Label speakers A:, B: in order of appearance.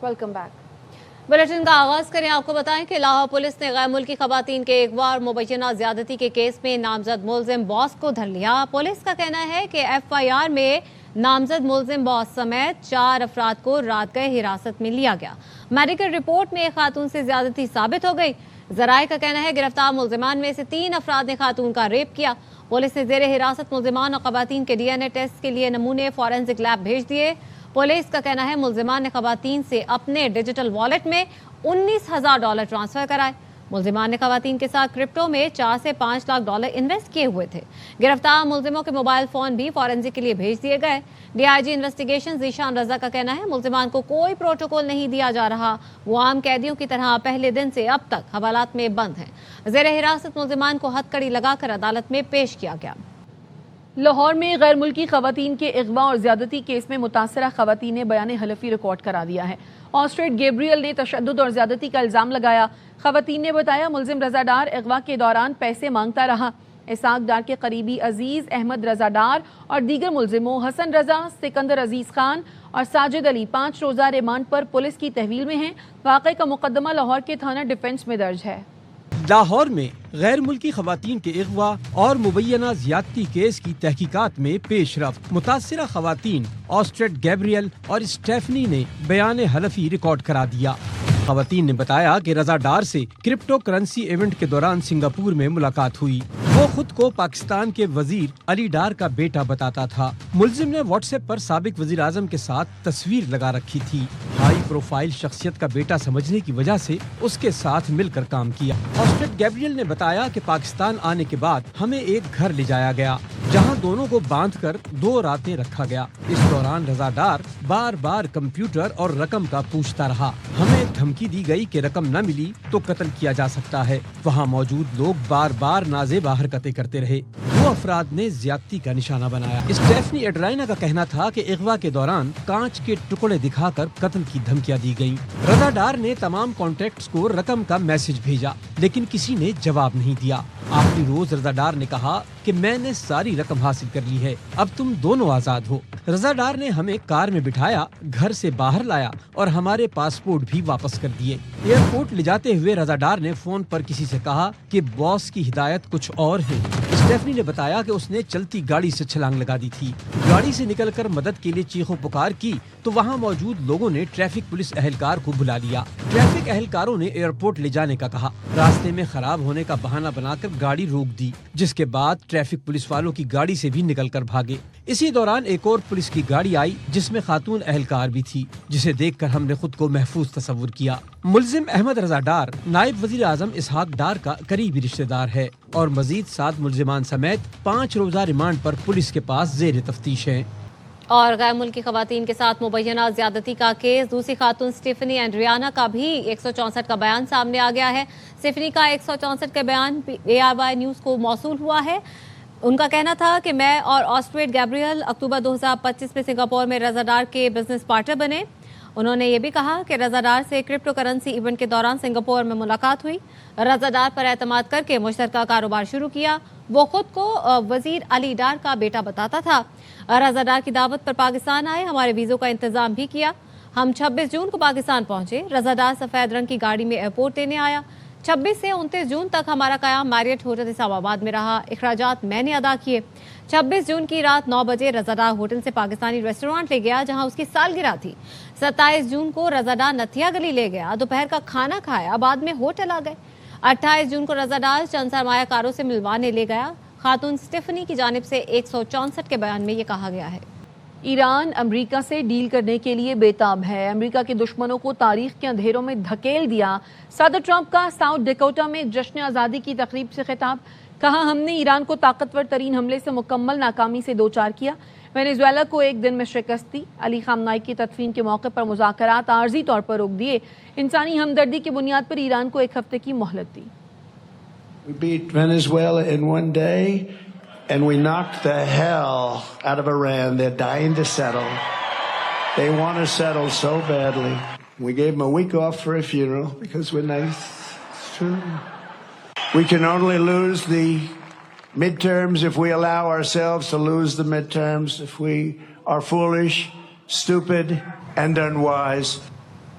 A: Welcome back.
B: Bulletin کا آغاز کریں۔ آپ کو بتائیں کہ لاہور پولیس نے غیر ملکی خواتین کے اغوا اور مبینہ زیادتی کے کیس میں نامزد ملزم باس کو دھر لیا۔ پولیس کا کہنا ہے کہ ایف آئی آر میں نامزد ملزم باس سمیت 4 افراد کو رات گئے حراست میں لیا گیا۔ میڈیکل رپورٹ میں ایک خاتون سے زیادتی ثابت ہو گئی۔ ذرائع کا کہنا ہے گرفتار ملزمان میں سے 3 افراد نے خاتون کا ریپ کیا۔ پولیس نے زیر حراست ملزمان اور خواتین کے ڈی این اے ٹیسٹ کے لیے نمونے فورینسک لیب بھیج دیے۔ پولیس کا کہنا ہے ملزمان نے خواتین سے اپنے ڈیجیٹل والیٹ میں $19,000 ٹرانسفر کرائے۔ ملزمان نے خواتین کے ساتھ کرپٹو میں $4 سے $5 لاکھ انویسٹ کیے ہوئے تھے۔ گرفتار ملزموں کے موبائل فون بھی فورینسک کے لیے بھیج دیے گئے۔ D I G investigation Zeeshan Raza کا کہنا ہے ملزمان کو کوئی پروٹوکول نہیں دیا جا رہا، وہ عام قیدیوں کی طرح پہلے دن سے اب تک حوالات میں بند ہیں۔ زیر حراست ملزمان کو ہتھکڑی لگا کر عدالت میں پیش کیا گیا۔
A: لاہور میں غیر ملکی خواتین کے اغوا اور زیادتی کیس میں متاثرہ خواتین نے بیان حلفی ریکارڈ کرا دیا ہے۔ آسٹریٹ گیبریل نے تشدد اور زیادتی کا الزام لگایا۔ خواتین نے بتایا ملزم رضا ڈار اغوا کے دوران پیسے مانگتا رہا۔ اسحاق ڈار کے قریبی عزیز احمد رضا ڈار اور دیگر ملزموں حسن رضا، سکندر عزیز خان اور ساجد علی 5 روزہ ریمانڈ پر پولیس کی تحویل میں ہیں۔ واقعے کا مقدمہ لاہور کے تھانہ ڈیفنس میں درج ہے۔
C: لاہور میں غیر ملکی خواتین کے اغوا اور مبینہ زیادتی کیس کی تحقیقات میں پیش رفت۔ متاثرہ خواتین آسٹریٹ گیبریل اور اسٹیفنی نے بیان حلفی ریکارڈ کرا دیا۔ خواتین نے بتایا کہ رضا ڈار سے کرپٹو کرنسی ایونٹ کے دوران سنگاپور میں ملاقات ہوئی۔ وہ خود کو پاکستان کے وزیر علی ڈار کا بیٹا بتاتا تھا۔ ملزم نے واٹس ایپ پر سابق وزیر اعظم کے ساتھ تصویر لگا رکھی تھی۔ ہائی پروفائل شخصیت کا بیٹا سمجھنے کی وجہ سے اس کے ساتھ مل کر کام کیا۔ آسٹریٹ گیبریل نے بتایا کہ پاکستان آنے کے بعد ہمیں ایک گھر لے جایا گیا جہاں دونوں کو باندھ کر 2 راتیں رکھا گیا۔ اس دوران رضا ڈار بار بار کمپیوٹر اور رقم کا پوچھتا رہا۔ ہمیں دھمکی دی گئی کہ رقم نہ ملی تو قتل کیا جا سکتا ہے۔ وہاں موجود لوگ بار بار نازیبا حرکتیں کرتے رہے۔ 2 افراد نے زیادتی کا نشانہ بنایا۔ اسٹیفنی ایڈرائنا کا کہنا تھا کہ اغوا کے دوران کانچ کے ٹکڑے دکھا کر قتل کی دھمکیاں دی گئیں۔ رضا ڈار نے تمام کانٹیکٹس کو رقم کا میسج بھیجا لیکن کسی نے جواب نہیں دیا۔ آخری روز رضا ڈار نے کہا کہ میں نے ساری رقم حاصل کر لی ہے، اب تم دونوں آزاد ہو۔ رضا ڈار نے ہمیں کار میں بٹھایا، گھر سے باہر لایا اور ہمارے پاسپورٹ بھی واپس کر دیے۔ ایئرپورٹ لے جاتے ہوئے رضا ڈار نے فون پر کسی سے کہا کہ باس کی ہدایت کچھ اور ہے۔ اسٹیفنی نے بتایا کہ اس نے چلتی گاڑی سے چھلانگ لگا دی تھی۔ گاڑی سے نکل کر مدد کے لیے چیخ و پکار کی تو وہاں موجود لوگوں نے ٹریفک پولیس اہلکار کو بلا لیا۔ ٹریفک اہلکاروں نے ایئرپورٹ لے جانے کا کہا۔ راستے میں خراب ہونے کا بہانہ بنا کر گاڑی روک دی، جس کے بعد ٹریفک پولیس والوں کی گاڑی سے بھی نکل کر بھاگے۔ اسی دوران ایک اور پولیس کی گاڑی آئی جس میں خاتون اہلکار بھی تھی، جسے دیکھ کر ہم نے خود کو محفوظ تصور کیا۔ ملزم احمد رضا ڈار نائب وزیر اعظم اسحاق ڈار کا قریبی رشتہ دار ہے اور مزید 7 ملزمان سمیت 5 روزہ ریمانڈ پر پولیس کے پاس زیر تفتیش ہیں۔
B: اور غیر ملکی خواتین کے ساتھ مبینہ زیادتی کا کیس، دوسری خاتون اسٹیفنی اینڈریانا کا بھی 164 کا بیان سامنے آ گیا ہے۔ اسٹیفنی کا 164 کا بیان ARY نیوز کو موصول ہوا ہے۔ ان کا کہنا تھا کہ میں اور آسٹریٹ گیبریل اکتوبر 2025 میں سنگاپور میں رضا ڈار کے بزنس پارٹنر بنے۔ انہوں نے یہ بھی کہا کہ رضا ڈار سے کرپٹو کرنسی ایونٹ کے دوران سنگاپور میں ملاقات ہوئی۔ رضا ڈار پر اعتماد کر کے مشترکہ کاروبار شروع کیا۔ وہ خود کو وزیر علی ڈار کا بیٹا بتاتا تھا۔ رضا ڈار کی دعوت پر پاکستان آئے، ہمارے ویزوں کا انتظام بھی کیا۔ ہم 26 جون کو پاکستان پہنچے۔ رضا ڈار سفید رنگ کی گاڑی میں ایئرپورٹ لینے آیا۔ 26 سے 29 جون تک ہمارا قیام میریٹ ہوٹل اسلام آباد میں رہا۔ اخراجات میں نے ادا کیے۔ 26 جون کی رات 9 بجے رضا ڈار ہوٹل سے پاکستانی ریسٹورانٹ لے گیا جہاں اس کی سالگرہ تھی۔ 27 جون کو رضا ڈار نتھیا گلی لے گیا، دوپہر کا کھانا کھایا، بعد میں ہوٹل آ گئے۔ 28 جون کو رضا ڈار چند سرمایہ کاروں سے ملوانے لے گیا۔ خاتون اسٹیفنی کی جانب سے 164 کے بیان میں یہ کہا گیا ہے۔
A: ایران امریکہ سے ڈیل کرنے کے لیے بےتاب ہے۔ امریکہ کے دشمنوں کو تاریخ کے اندھیروں میں دھکیل دیا۔ صدر ٹرمپ کا ساؤتھ ڈیکوٹا میں جشن آزادی کی تقریب سے خطاب، کہا ہم نے ایران کو طاقتور ترین حملے سے مکمل ناکامی سے دوچار کیا، وینیزویلا کو ایک دن میں شکست دی۔ علی خامنائی کی تدفین کے موقع پر مذاکرات عارضی طور پر روک دیے۔ انسانی ہمدردی کی بنیاد پر ایران کو 1 ہفتے کی مہلت دی۔
D: We beat Venezuela in one day, and we knocked the hell out of Iran. They're dying to settle. They want to settle so badly. We gave them a week off for a funeral because we're nice. It's true. We can only lose the midterms if we allow ourselves to lose the midterms, if we are foolish, stupid, and unwise.